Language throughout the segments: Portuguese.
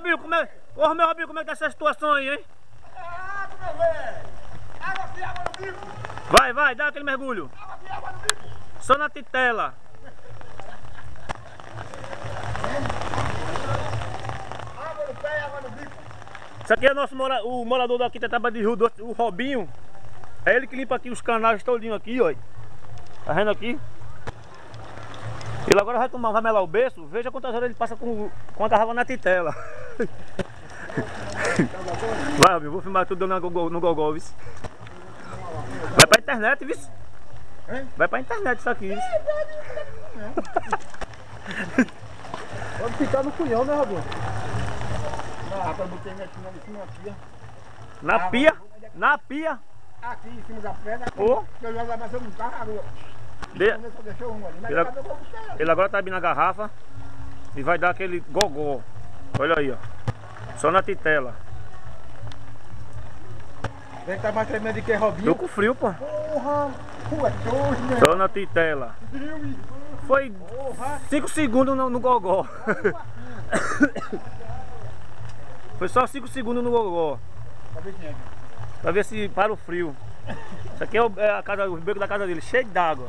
Robinho, como é... Ô, meu Robinho, como é que tá essa situação aí, hein? Água, meu velho! Água aqui, água no bico! Vai, dá aquele mergulho. Água aqui, água no bico! Só na titela. Água no pé e água no bico! Isso aqui é o morador daqui da Tábua de Rio Doce, o Robinho. É ele que limpa aqui os canais todinho aqui, ó. Tá vendo aqui? Ele agora vai melar o berço. Veja quantas horas ele passa com a garrafa na titela. Vai, Robinho, vou filmar tudo no Gogol, viu? Vai pra internet, viu? Vai pra internet isso aqui, viu? Pode ficar no cunhão, né, Robinho? Não, rapaz, eu botei minha chinela em cima da pia. Na pia? Na pia? Aqui em cima da pedra. Ô. Eu jogo lá no carro, água. Só deixou uma ali. Mas Ele, cadê o copo cheio? ele agora tá abrindo a garrafa e vai dar aquele gogó. Olha aí, ó. Só na titela. Vem que tá mais tremendo que Robinho. Tô com frio, pô. Porra! Pô, é dois, né? Só na titela. Foi 5 segundos no gogó. Foi só 5 segundos no gogó. Pra ver quem é. Pra ver se para o frio. Isso aqui é o beco da casa dele, cheio d'água.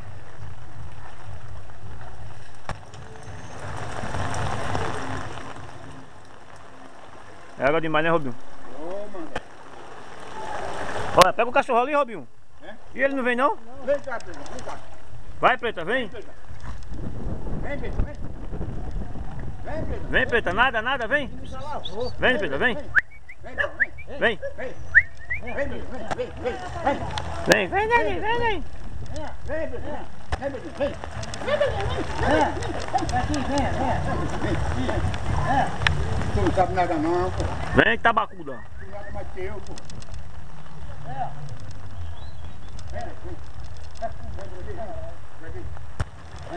É água demais, né, Robinho? Ô, mano. Olha, pega o cachorro ali, Robinho. É? E ele não vem, não? Vem cá, Preta, vem cá. Vai, Preta, vem. Vem, Preta, vem. Vem, Preta. Vem, Preta, nada, vem. Já lavou. Vem, Preta, vem. Vem, Preta, vem. Vem. Vem, Preta, vem. Vem, vem, Nenê, vem. Vem, Preta, vem, Preta, vem. Tu não sabe nada não, pô. Vem, tabacuda. Tu nada mais que eu, pô.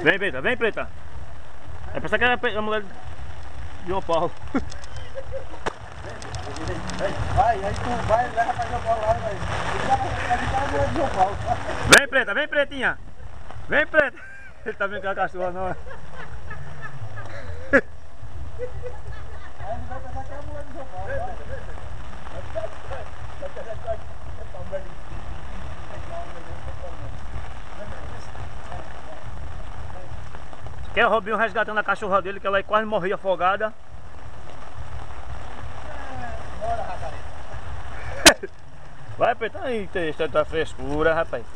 Vem, Preta, vem, Preta. É pensar que era a mulher de João Paulo. Vai, aí tu vai, leva pra João Paulo lá, vai. Ele tá na mulher de João Paulo. Vem, Preta, vem, Pretinha. Vem, Preta. Ele tá vendo com a cachorra, não. Aí ele vai pensar que é a mulher de João Paulo. Que é o Robinho resgatando a cachorra dele, que ela quase morria afogada. Bora, rapaz. Vai, Preta, aí, tanta frescura, rapaz.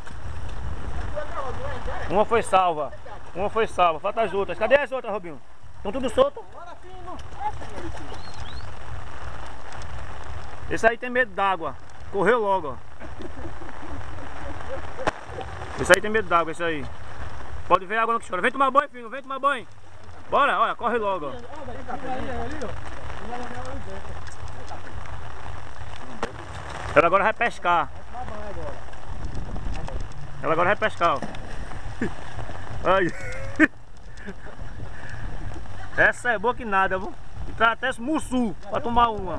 Uma foi salva. Falta as outras. Cadê as outras, Robinho? Estão tudo solto? Bora, filho. Esse aí tem medo d'água. Correu logo, ó. Esse aí tem medo d'água, esse aí. Pode ver a água no que chora. Vem tomar banho, filho, vem tomar banho. Bora, olha, corre logo, ó. Ela agora vai pescar. Ela agora vai pescar, ó. Ai. Essa é boa que nada, viu? E traz até esse mussu pra tomar uma.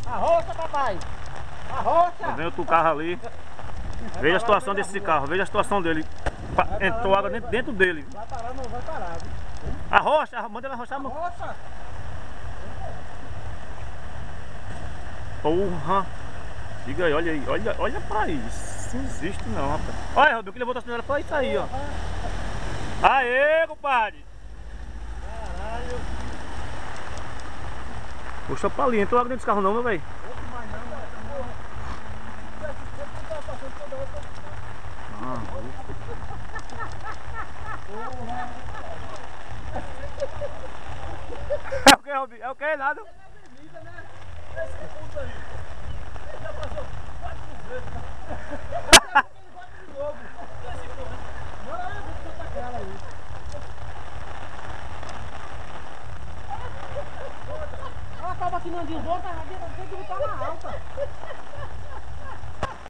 Arrocha, papai. Arrocha. Vem outro carro ali. Veja a situação desse carro, veja a situação dele. Entrou água dentro dele. Vai parar, não vai parar. Arrocha, manda ele arrochar, mano. Arrocha. Porra! Diga aí, olha aí, olha pra isso. Não existe não, rapaz. Olha, Robinho, que levou a senhora foi isso aí, ó. Aê, compadre! Caralho. Puxa pra ali, entrou água dentro desse carro não, meu velho. É o que, Robinho? É o que? Nada? Ela acaba aqui no andinho, volta, tem que botar na alta.